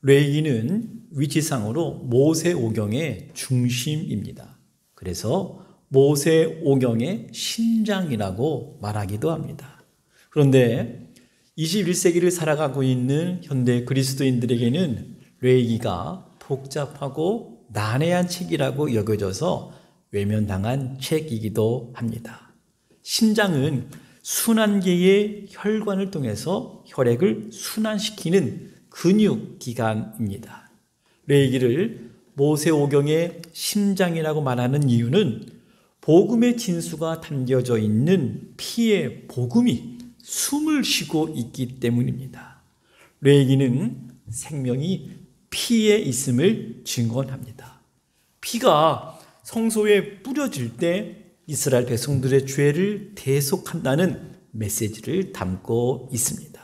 레위기는 위치상으로 모세오경의 중심입니다. 그래서 모세오경의 심장이라고 말하기도 합니다. 그런데 21세기를 살아가고 있는 현대 그리스도인들에게는 레위기가 복잡하고 난해한 책이라고 여겨져서 외면당한 책이기도 합니다. 심장은 순환계의 혈관을 통해서 혈액을 순환시키는 근육기관입니다. 레위기를 모세오경의 심장이라고 말하는 이유는 복음의 진수가 담겨져 있는 피의 복음이 숨을 쉬고 있기 때문입니다. 레위기는 생명이 피에 있음을 증언합니다. 피가 성소에 뿌려질 때 이스라엘 백성들의 죄를 대속한다는 메시지를 담고 있습니다.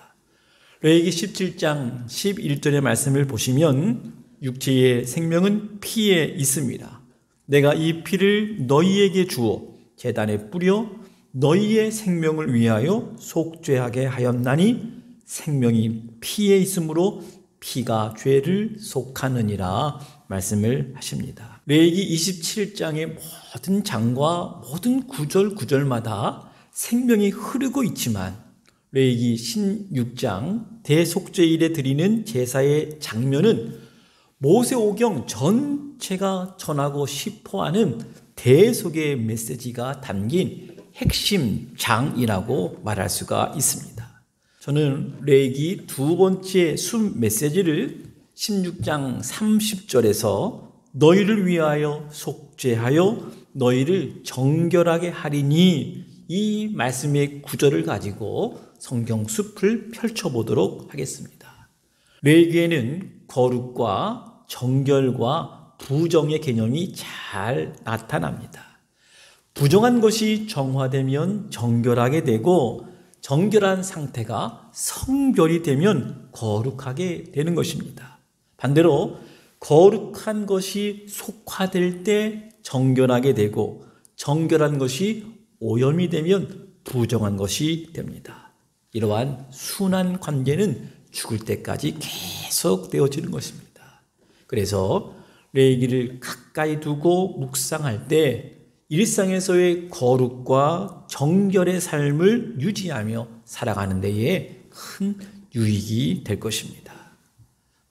레위기 17장 11절의 말씀을 보시면 육체의 생명은 피에 있습니다. 내가 이 피를 너희에게 주어 제단에 뿌려 너희의 생명을 위하여 속죄하게 하였나니 생명이 피에 있으므로 피가 죄를 속하느니라 말씀을 하십니다. 레위기 27장의 모든 장과 모든 구절마다 생명이 흐르고 있지만 레위기 16장 대속죄일에 드리는 제사의 장면은 모세오경 전체가 전하고 싶어하는 대속의 메시지가 담긴 핵심 장이라고 말할 수가 있습니다. 저는 레위기 두 번째 순 메시지를 16장 30절에서 너희를 위하여 속죄하여 너희를 정결하게 하리니 이 말씀의 구절을 가지고 성경 숲을 펼쳐보도록 하겠습니다. 레위기에는 거룩과 정결과 부정의 개념이 잘 나타납니다. 부정한 것이 정화되면 정결하게 되고 정결한 상태가 성결이 되면 거룩하게 되는 것입니다. 반대로 거룩한 것이 속화될 때 정결하게 되고 정결한 것이 오염이 되면 부정한 것이 됩니다. 이러한 순환 관계는 죽을 때까지 계속 되어지는 것입니다. 그래서 레위기를 가까이 두고 묵상할 때 일상에서의 거룩과 정결의 삶을 유지하며 살아가는 데에 큰 유익이 될 것입니다.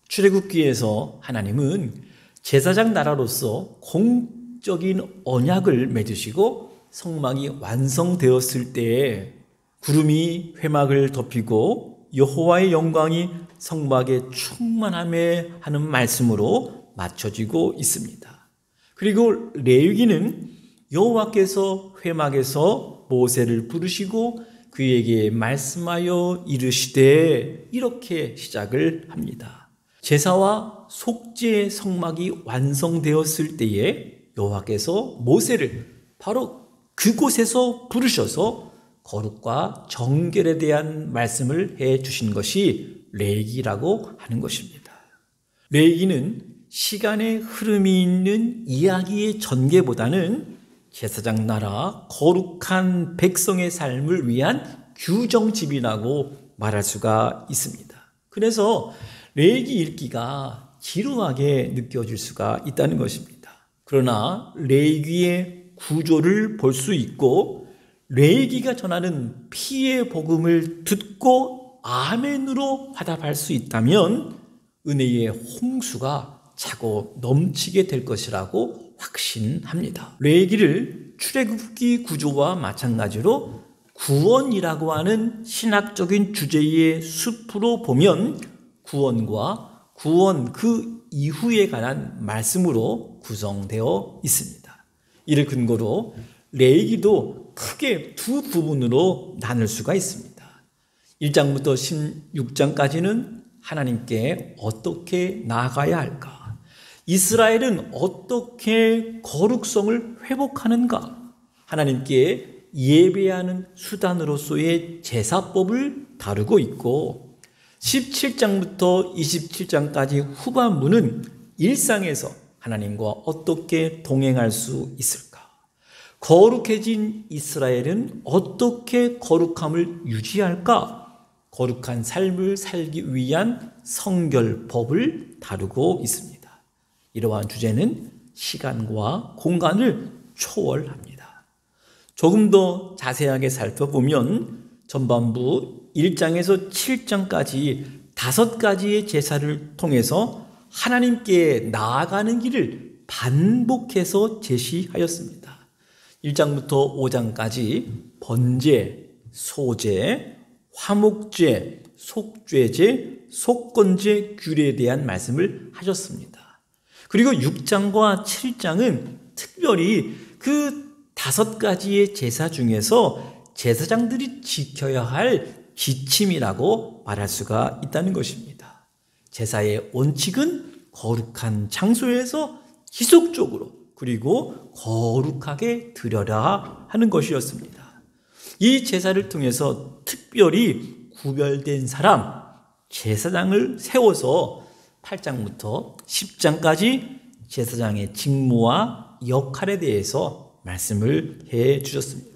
출애굽기에서 하나님은 제사장 나라로서 공적인 언약을 맺으시고 성막이 완성되었을 때에 구름이 회막을 덮이고 여호와의 영광이 성막에 충만함에 하는 말씀으로 맞춰지고 있습니다. 그리고 레위기는 여호와께서 회막에서 모세를 부르시고 그에게 말씀하여 이르시되 이렇게 시작을 합니다. 제사와 속죄의 성막이 완성되었을 때에 여호와께서 모세를 바로 그곳에서 부르셔서 거룩과 정결에 대한 말씀을 해 주신 것이 레위기라고 하는 것입니다. 레위기는 시간의 흐름이 있는 이야기의 전개보다는 제사장 나라 거룩한 백성의 삶을 위한 규정집이라고 말할 수가 있습니다. 그래서 레위기 읽기가 지루하게 느껴질 수가 있다는 것입니다. 그러나 레위기의 구조를 볼 수 있고 레위기가 전하는 피의 복음을 듣고 아멘으로 화답할 수 있다면 은혜의 홍수가 차고 넘치게 될 것이라고 확신합니다. 레위기를 출애굽기 구조와 마찬가지로 구원이라고 하는 신학적인 주제의 숲으로 보면 구원과 구원 그 이후에 관한 말씀으로 구성되어 있습니다. 이를 근거로 레위기도 크게 두 부분으로 나눌 수가 있습니다. 1장부터 16장까지는 하나님께 어떻게 나아가야 할까? 이스라엘은 어떻게 거룩성을 회복하는가? 하나님께 예배하는 수단으로서의 제사법을 다루고 있고 17장부터 27장까지 후반부는 일상에서 하나님과 어떻게 동행할 수 있을까? 거룩해진 이스라엘은 어떻게 거룩함을 유지할까? 거룩한 삶을 살기 위한 성결법을 다루고 있습니다. 이러한 주제는 시간과 공간을 초월합니다. 조금 더 자세하게 살펴보면 전반부 1장에서 7장까지 5가지의 제사를 통해서 하나님께 나아가는 길을 반복해서 제시하였습니다. 1장부터 5장까지 번제, 소제, 화목제, 속죄제, 속건제 규례에 대한 말씀을 하셨습니다. 그리고 6장과 7장은 특별히 그 5가지의 제사 중에서 제사장들이 지켜야 할 지침이라고 말할 수가 있다는 것입니다. 제사의 원칙은 거룩한 장소에서 지속적으로 그리고 거룩하게 드려라 하는 것이었습니다. 이 제사를 통해서 특별히 구별된 사람, 제사장을 세워서 8장부터 10장까지 제사장의 직무와 역할에 대해서 말씀을 해 주셨습니다.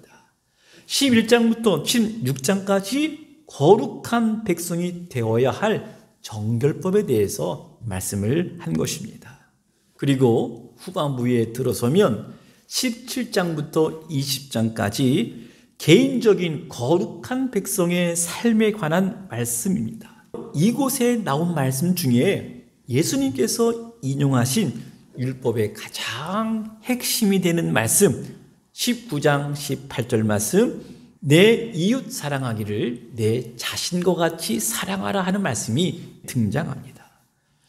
11장부터 16장까지 거룩한 백성이 되어야 할 정결법에 대해서 말씀을 한 것입니다. 그리고 후반부에 들어서면 17장부터 20장까지 개인적인 거룩한 백성의 삶에 관한 말씀입니다. 이곳에 나온 말씀 중에 예수님께서 인용하신 율법의 가장 핵심이 되는 말씀 19장 18절 말씀 내 이웃 사랑하기를 내 자신과 같이 사랑하라 하는 말씀이 등장합니다.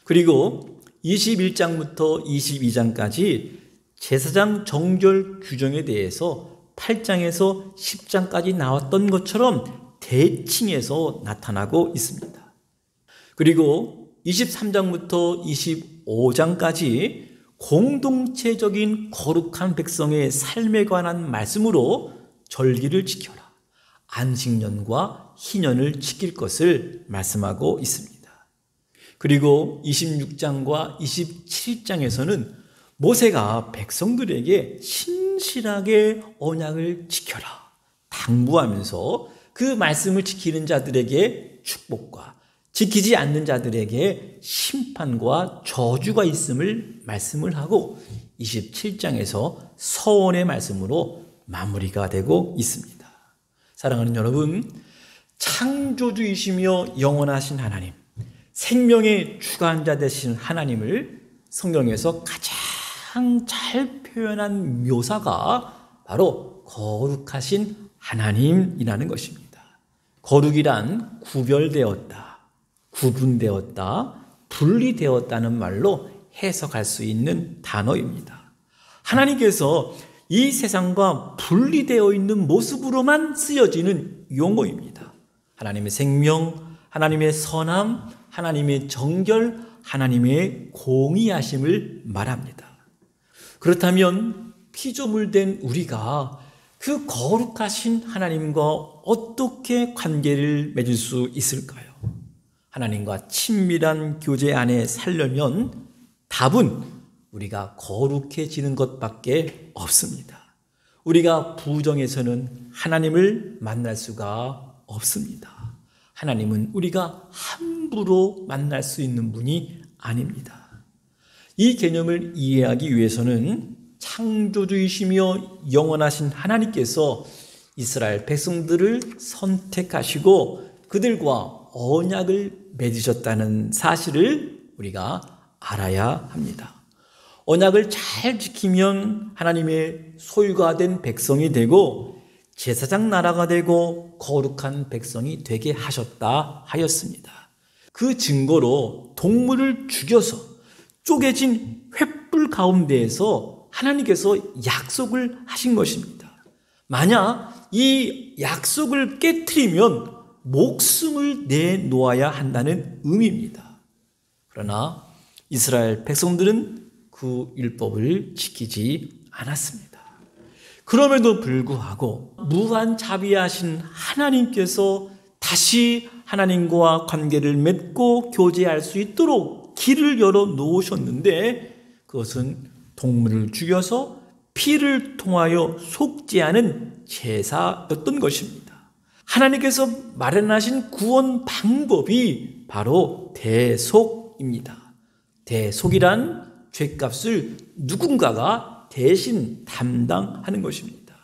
그리고 21장부터 22장까지 제사장 정결 규정에 대해서 8장에서 10장까지 나왔던 것처럼 대칭해서 나타나고 있습니다. 그리고 23장부터 25장까지 공동체적인 거룩한 백성의 삶에 관한 말씀으로 절기를 지켜라, 안식년과 희년을 지킬 것을 말씀하고 있습니다. 그리고 26장과 27장에서는 모세가 백성들에게 신실하게 언약을 지켜라 당부하면서 그 말씀을 지키는 자들에게 축복과 지키지 않는 자들에게 심판과 저주가 있음을 말씀을 하고 27장에서 서원의 말씀으로 마무리가 되고 있습니다. 사랑하는 여러분, 창조주이시며 영원하신 하나님, 생명의 주관자 되신 하나님을 성경에서 가장 잘 표현한 묘사가 바로 거룩하신 하나님이라는 것입니다. 거룩이란 구별되었다, 구분되었다, 분리되었다는 말로 해석할 수 있는 단어입니다. 하나님께서 이 세상과 분리되어 있는 모습으로만 쓰여지는 용어입니다. 하나님의 생명, 하나님의 선함, 하나님의 정결, 하나님의 공의하심을 말합니다. 그렇다면 피조물된 우리가 그 거룩하신 하나님과 어떻게 관계를 맺을 수 있을까요? 하나님과 친밀한 교제 안에 살려면 답은 우리가 거룩해지는 것밖에 없습니다. 우리가 부정해서는 하나님을 만날 수가 없습니다. 하나님은 우리가 함부로 만날 수 있는 분이 아닙니다. 이 개념을 이해하기 위해서는 창조주이시며 영원하신 하나님께서 이스라엘 백성들을 선택하시고 그들과 언약을 맺으셨다는 사실을 우리가 알아야 합니다. 언약을 잘 지키면 하나님의 소유가 된 백성이 되고 제사장 나라가 되고 거룩한 백성이 되게 하셨다 하였습니다. 그 증거로 동물을 죽여서 쪼개진 횃불 가운데에서 하나님께서 약속을 하신 것입니다. 만약 이 약속을 깨트리면 목숨을 내놓아야 한다는 의미입니다. 그러나 이스라엘 백성들은 그 율법을 지키지 않았습니다. 그럼에도 불구하고 무한자비하신 하나님께서 다시 하나님과 관계를 맺고 교제할 수 있도록 길을 열어 놓으셨는데 그것은 동물을 죽여서 피를 통하여 속죄하는 제사였던 것입니다. 하나님께서 마련하신 구원 방법이 바로 대속입니다. 대속이란 죄값을 누군가가 대신 담당하는 것입니다.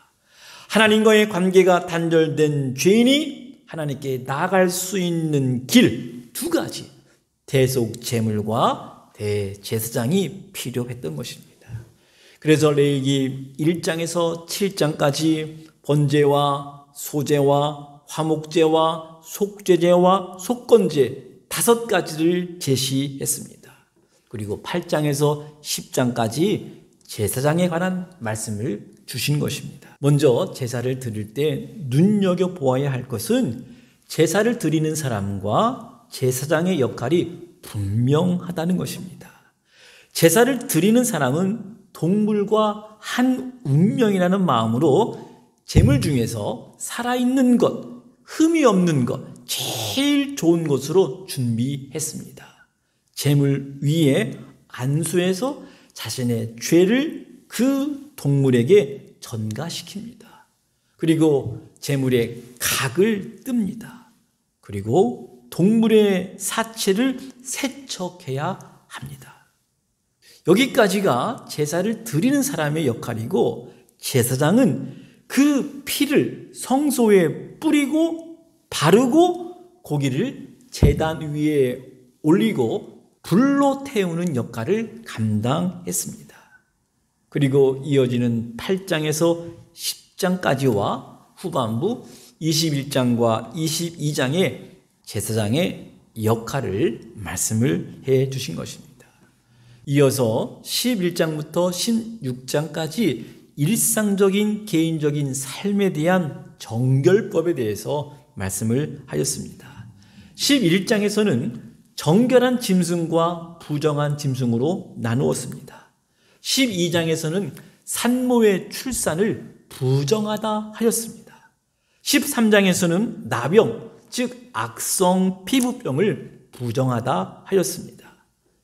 하나님과의 관계가 단절된 죄인이 하나님께 나아갈 수 있는 길 두 가지, 대속 제물과 대제사장이 필요했던 것입니다. 그래서 레위기 1장에서 7장까지 번제와 소제와 화목제와 속죄제와 속건제 5가지를 제시했습니다. 그리고 8장에서 10장까지 제사장에 관한 말씀을 주신 것입니다. 먼저 제사를 드릴 때 눈여겨보아야 할 것은 제사를 드리는 사람과 제사장의 역할이 분명하다는 것입니다. 제사를 드리는 사람은 동물과 한 운명이라는 마음으로 제물 중에서 살아있는 것, 흠이 없는 것, 제일 좋은 것으로 준비했습니다. 제물 위에 안수해서 자신의 죄를 그 동물에게 전가시킵니다. 그리고 제물의 각을 뜹니다. 그리고 동물의 사체를 세척해야 합니다. 여기까지가 제사를 드리는 사람의 역할이고, 제사장은 그 피를 성소에 뿌리고 바르고 고기를 제단 위에 올리고 불로 태우는 역할을 감당했습니다. 그리고 이어지는 8장에서 10장까지와 후반부 21장과 22장에 제사장의 역할을 말씀을 해 주신 것입니다. 이어서 11장부터 16장까지 일상적인 개인적인 삶에 대한 정결법에 대해서 말씀을 하였습니다. 11장에서는 정결한 짐승과 부정한 짐승으로 나누었습니다. 12장에서는 산모의 출산을 부정하다 하였습니다. 13장에서는 나병, 즉 악성 피부병을 부정하다 하였습니다.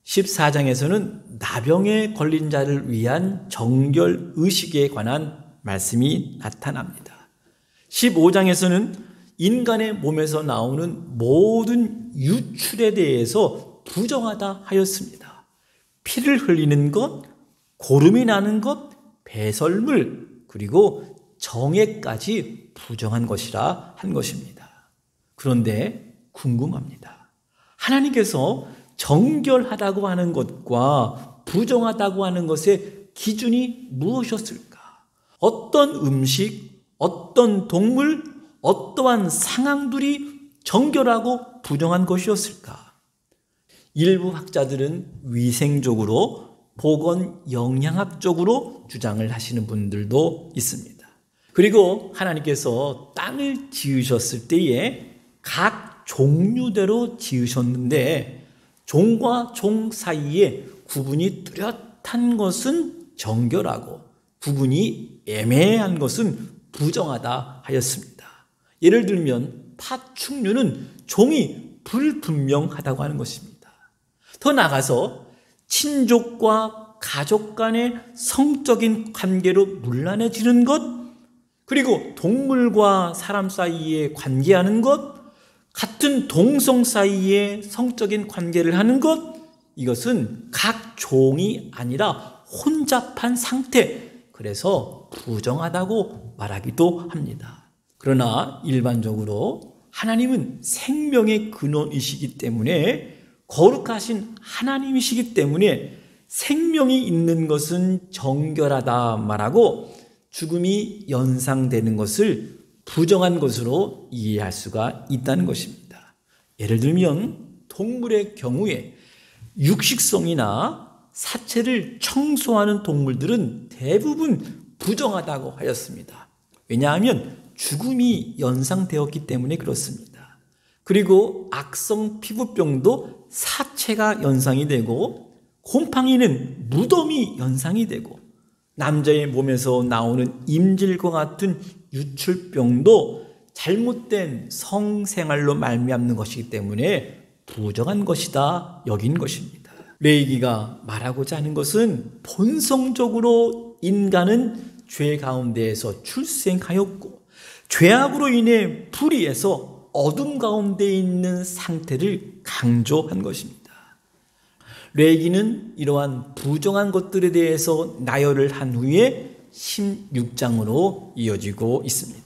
14장에서는 나병에 걸린 자를 위한 정결 의식에 관한 말씀이 나타납니다. 15장에서는 인간의 몸에서 나오는 모든 유출에 대해서 부정하다 하였습니다. 피를 흘리는 것, 고름이 나는 것, 배설물, 그리고 정액까지 부정한 것이라 한 것입니다. 그런데 궁금합니다. 하나님께서 정결하다고 하는 것과 부정하다고 하는 것의 기준이 무엇이었을까? 어떤 음식, 어떤 동물, 어떠한 상황들이 정결하고 부정한 것이었을까? 일부 학자들은 위생적으로, 보건 영양학적으로 주장을 하시는 분들도 있습니다. 그리고 하나님께서 땅을 지으셨을 때에 각 종류대로 지으셨는데 종과 종 사이에 구분이 뚜렷한 것은 정결하고 구분이 애매한 것은 부정하다 하였습니다. 예를 들면 파충류는 종이 불분명하다고 하는 것입니다. 더 나아가서 친족과 가족 간의 성적인 관계로 문란해지는 것, 그리고 동물과 사람 사이에 관계하는 것, 같은 동성 사이에 성적인 관계를 하는 것, 이것은 각 종이 아니라 혼잡한 상태, 그래서 부정하다고 말하기도 합니다. 그러나 일반적으로 하나님은 생명의 근원이시기 때문에, 거룩하신 하나님이시기 때문에 생명이 있는 것은 정결하다 말하고 죽음이 연상되는 것을 부정한 것으로 이해할 수가 있다는 것입니다. 예를 들면 동물의 경우에 육식성이나 사체를 청소하는 동물들은 대부분 부정하다고 하였습니다. 왜냐하면 죽음이 연상되었기 때문에 그렇습니다. 그리고 악성 피부병도 사체가 연상이 되고, 곰팡이는 무덤이 연상이 되고, 남자의 몸에서 나오는 임질과 같은 유출병도 잘못된 성생활로 말미암는 것이기 때문에 부정한 것이다 여긴 것입니다. 레위기가 말하고자 하는 것은 본성적으로 인간은 죄 가운데에서 출생하였고 죄악으로 인해 불의해서 어둠 가운데 있는 상태를 강조한 것입니다. 레위기는 이러한 부정한 것들에 대해서 나열을 한 후에 16장으로 이어지고 있습니다.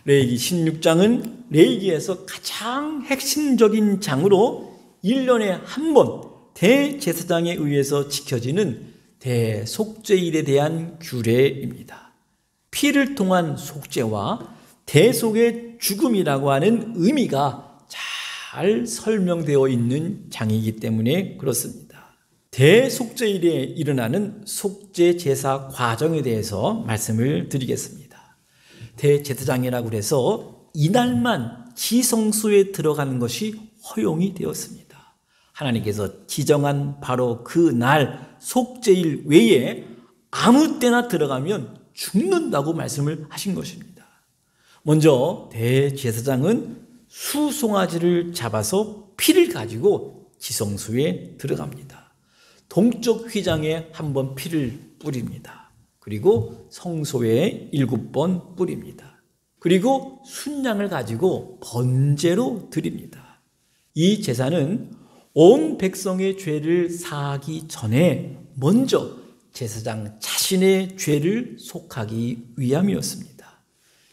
레위기 16장은 레위기에서 가장 핵심적인 장으로 1년에 한 번 대제사장에 의해서 지켜지는 대속죄일에 대한 규례입니다. 피를 통한 속죄와 대속의 죽음이라고 하는 의미가 잘 설명되어 있는 장이기 때문에 그렇습니다. 대속죄일에 일어나는 속죄 제사 과정에 대해서 말씀을 드리겠습니다. 대제사장이라고 해서 이날만 지성소에 들어가는 것이 허용이 되었습니다. 하나님께서 지정한 바로 그 날 속죄일 외에 아무 때나 들어가면 죽는다고 말씀을 하신 것입니다. 먼저 대제사장은 수송아지를 잡아서 피를 가지고 지성소에 들어갑니다. 동쪽 휘장에 한번 피를 뿌립니다. 그리고 성소에 7번 뿌립니다. 그리고 순양을 가지고 번제로 드립니다. 이 제사는 온 백성의 죄를 사하기 전에 먼저 제사장 자신의 죄를 속하기 위함이었습니다.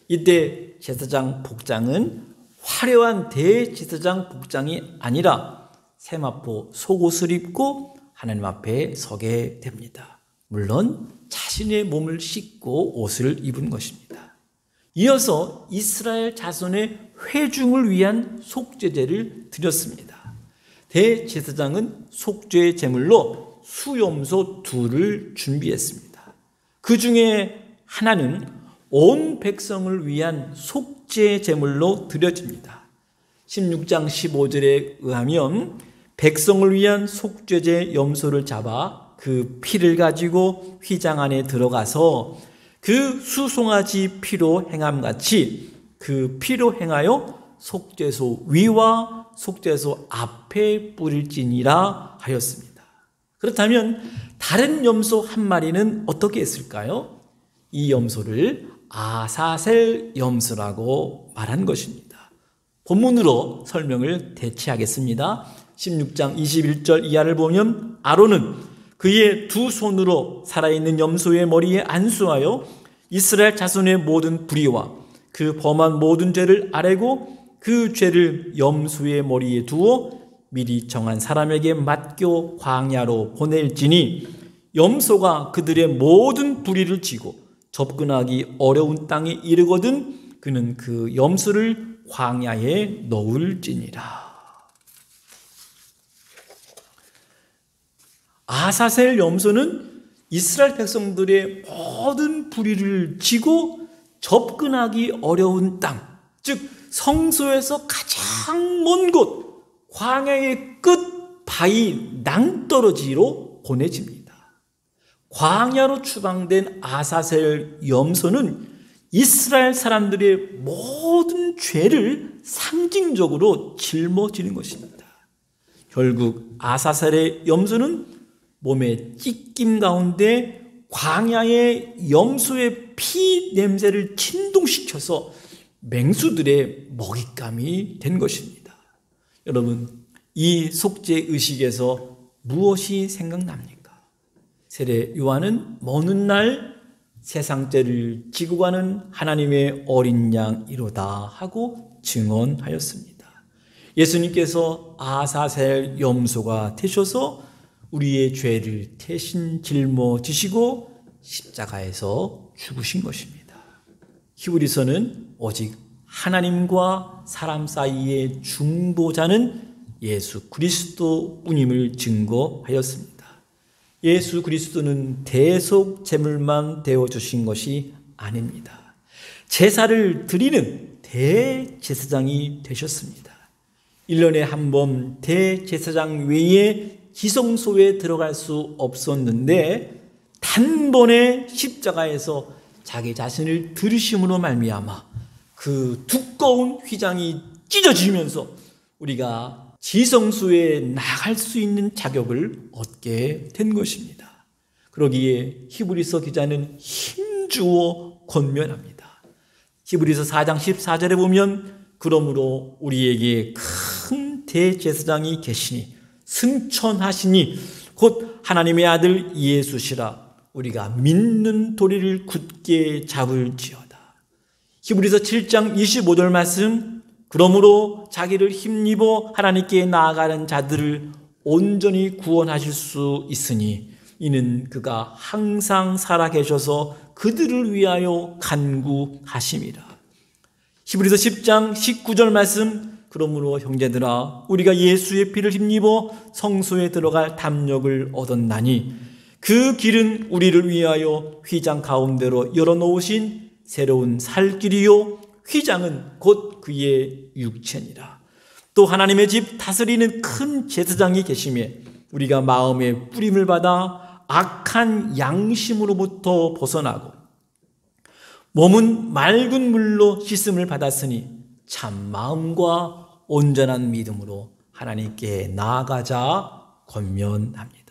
이때 제사장 복장은 화려한 대제사장 복장이 아니라 세마포 속옷을 입고 하나님 앞에 서게 됩니다. 물론 자신의 몸을 씻고 옷을 입은 것입니다. 이어서 이스라엘 자손의 회중을 위한 속죄제를 드렸습니다. 대제사장은 속죄 제물로 수염소 2를 준비했습니다. 그 중에 하나는 온 백성을 위한 속죄 제물로 드려집니다. 16장 15절에 의하면 백성을 위한 속죄제 염소를 잡아 그 피를 가지고 휘장 안에 들어가서 그 수송아지 피로 행함같이 그 피로 행하여 속죄소 위와 속죄소 앞에 뿌릴지니라 하였습니다. 그렇다면 다른 염소 한 마리는 어떻게 했을까요? 이 염소를 아사셀 염소라고 말한 것입니다. 본문으로 설명을 대체하겠습니다. 16장 21절 이하를 보면 아론은 그의 2 손으로 살아있는 염소의 머리에 안수하여 이스라엘 자손의 모든 불의와 그 범한 모든 죄를 아뢰고 그 죄를 염소의 머리에 두어 미리 정한 사람에게 맡겨 광야로 보낼지니 염소가 그들의 모든 불의를 지고 접근하기 어려운 땅에 이르거든 그는 그 염소를 광야에 넣을지니라. 아사셀 염소는 이스라엘 백성들의 모든 불의를 지고 접근하기 어려운 땅, 즉 성소에서 가장 먼 곳, 광야의 끝 바위 낭떠러지로 보내집니다. 광야로 추방된 아사셀 염소는 이스라엘 사람들의 모든 죄를 상징적으로 짊어지는 것입니다. 결국 아사셀의 염소는 몸의 찢김 가운데 광야의 염소의 피 냄새를 진동시켜서 맹수들의 먹잇감이 된 것입니다. 여러분, 이 속죄 의식에서 무엇이 생각납니까? 세례 요한은 먼 날 세상죄를 지고 가는 하나님의 어린 양이로다 하고 증언하였습니다. 예수님께서 아사셀 염소가 되셔서 우리의 죄를 대신 짊어지시고 십자가에서 죽으신 것입니다. 히브리서는 오직 하나님과 사람 사이의 중보자는 예수 그리스도뿐임을 증거하였습니다. 예수 그리스도는 대속 제물만 되어주신 것이 아닙니다. 제사를 드리는 대제사장이 되셨습니다. 1년에 한 번 대제사장 외에 지성소에 들어갈 수 없었는데 단번에 십자가에서 자기 자신을 들으심으로 말미암아 그 두꺼운 휘장이 찢어지면서 우리가 지성소에 나갈 수 있는 자격을 얻게 된 것입니다. 그러기에 히브리서 기자는 힘주어 권면합니다. 히브리서 4장 14절에 보면 그러므로 우리에게 큰 대제사장이 계시니 승천하시니 곧 하나님의 아들 예수시라 우리가 믿는 도리를 굳게 잡을지어다. 히브리서 7장 25절 말씀 그러므로 자기를 힘입어 하나님께 나아가는 자들을 온전히 구원하실 수 있으니 이는 그가 항상 살아계셔서 그들을 위하여 간구하심이라. 히브리서 10장 19절 말씀 그러므로 형제들아 우리가 예수의 피를 힘입어 성소에 들어갈 담력을 얻었나니 그 길은 우리를 위하여 휘장 가운데로 열어놓으신 새로운 살 길이요 휘장은 곧 그의 육체니라. 또 하나님의 집 다스리는 큰 제사장이 계시매 우리가 마음의 뿌림을 받아 악한 양심으로부터 벗어나고 몸은 맑은 물로 씻음을 받았으니 참 마음과 온전한 믿음으로 하나님께 나아가자 권면합니다.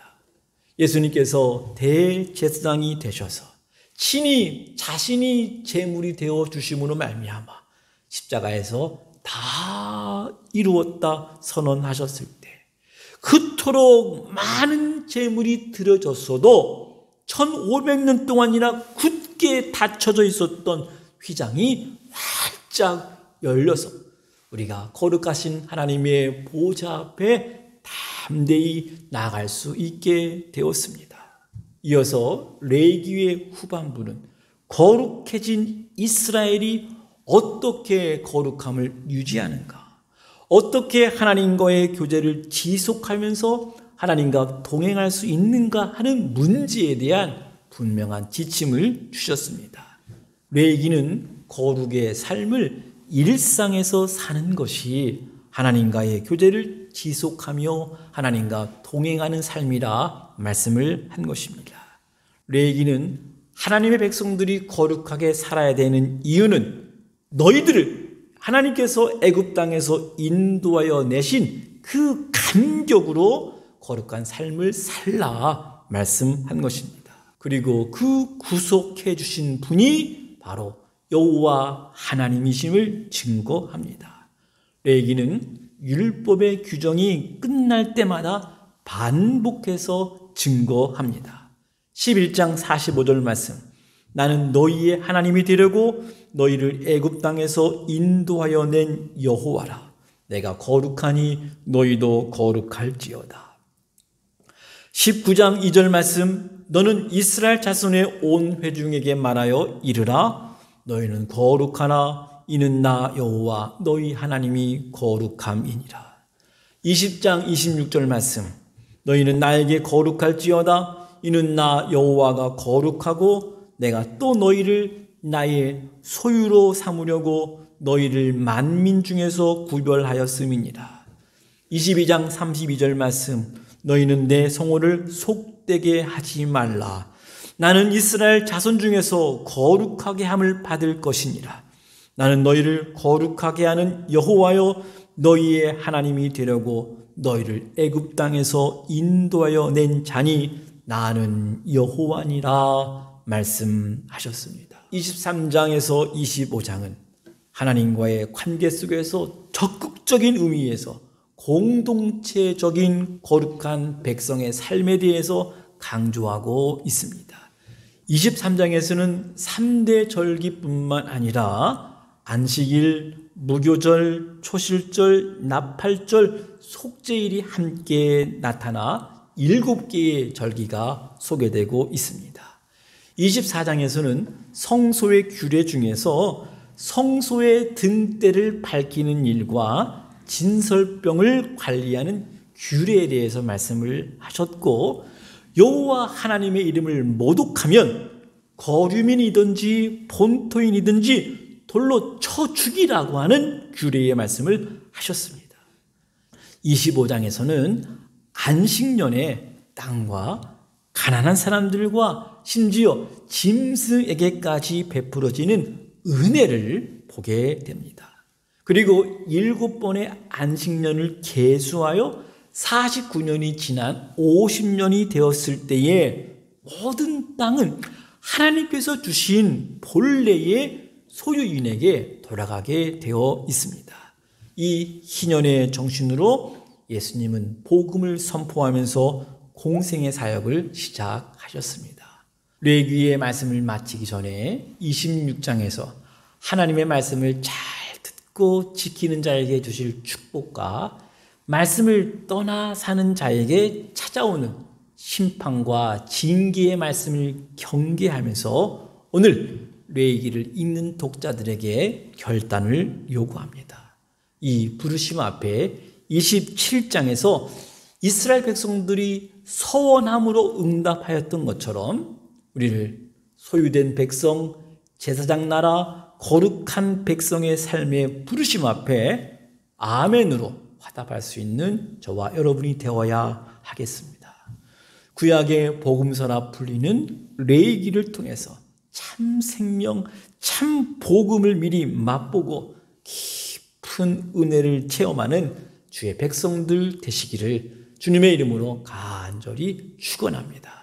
예수님께서 대제사장이 되셔서 친히 자신이 제물이 되어 주심으로 말미암아 십자가에서 다 이루었다 선언하셨을 때 그토록 많은 제물이 드려졌어도 1500년 동안이나 굳게 닫혀져 있었던 휘장이 활짝 열려서 우리가 거룩하신 하나님의 보좌 앞에 담대히 나아갈 수 있게 되었습니다. 이어서 레위기의 후반부는 거룩해진 이스라엘이 어떻게 거룩함을 유지하는가, 어떻게 하나님과의 교제를 지속하면서 하나님과 동행할 수 있는가 하는 문제에 대한 분명한 지침을 주셨습니다. 레위기는 거룩의 삶을 일상에서 사는 것이 하나님과의 교제를 지속하며 하나님과 동행하는 삶이라 말씀을 한 것입니다. 레위기는 하나님의 백성들이 거룩하게 살아야 되는 이유는 너희들을 하나님께서 애굽 땅에서 인도하여 내신 그 감격으로 거룩한 삶을 살라 말씀한 것입니다. 그리고 그 구속해 주신 분이 바로 여호와 하나님이심을 증거합니다. 레위기는 율법의 규정이 끝날 때마다 반복해서 증거합니다. 11장 45절 말씀 나는 너희의 하나님이 되려고 너희를 애굽 땅에서 인도하여 낸 여호와라. 내가 거룩하니 너희도 거룩할지어다. 19장 2절 말씀 너는 이스라엘 자손의 온 회중에게 말하여 이르라. 너희는 거룩하나 이는 나 여호와 너희 하나님이 거룩함이니라. 20장 26절 말씀 너희는 나에게 거룩할지어다. 이는 나 여호와가 거룩하고 내가 또 너희를 나의 소유로 삼으려고 너희를 만민 중에서 구별하였음이니라. 22장 32절 말씀 너희는 내 성호를 속되게 하지 말라. 나는 이스라엘 자손 중에서 거룩하게 함을 받을 것이니라. 나는 너희를 거룩하게 하는 여호와여 너희의 하나님이 되려고 너희를 애굽 땅에서 인도하여 낸 자니 나는 여호와니라 말씀하셨습니다. 23장에서 25장은 하나님과의 관계 속에서 적극적인 의미에서 공동체적인 거룩한 백성의 삶에 대해서 강조하고 있습니다. 23장에서는 3대 절기뿐만 아니라 안식일, 무교절, 초실절, 나팔절, 속죄일이 함께 나타나 7개의 절기가 소개되고 있습니다. 24장에서는 성소의 규례 중에서 성소의 등대를 밝히는 일과 진설병을 관리하는 규례에 대해서 말씀을 하셨고 여호와 하나님의 이름을 모독하면 거류민이든지 본토인이든지 돌로 쳐 죽이라고 하는 규례의 말씀을 하셨습니다. 25장에서는 안식년에 땅과 가난한 사람들과 심지어 짐승에게까지 베풀어지는 은혜를 보게 됩니다. 그리고 7번의 안식년을 계수하여 49년이 지난 50년이 되었을 때에 모든 땅은 하나님께서 주신 본래의 소유인에게 돌아가게 되어 있습니다. 이 희년의 정신으로 예수님은 복음을 선포하면서 공생의 사역을 시작하셨습니다. 레위기의 말씀을 마치기 전에 26장에서 하나님의 말씀을 잘 듣고 지키는 자에게 주실 축복과 말씀을 떠나 사는 자에게 찾아오는 심판과 징계의 말씀을 경계하면서 오늘 레위기를 읽는 독자들에게 결단을 요구합니다. 이 부르심 앞에 27장에서 이스라엘 백성들이 서원함으로 응답하였던 것처럼 우리를 소유된 백성, 제사장 나라, 거룩한 백성의 삶의 부르심 앞에 아멘으로 화답할 수 있는 저와 여러분이 되어야 하겠습니다. 구약의 복음서라 불리는 레위기를 통해서 참 생명, 참 복음을 미리 맛보고 깊은 은혜를 체험하는 주의 백성들 되시기를 주님의 이름으로 간절히 축원합니다.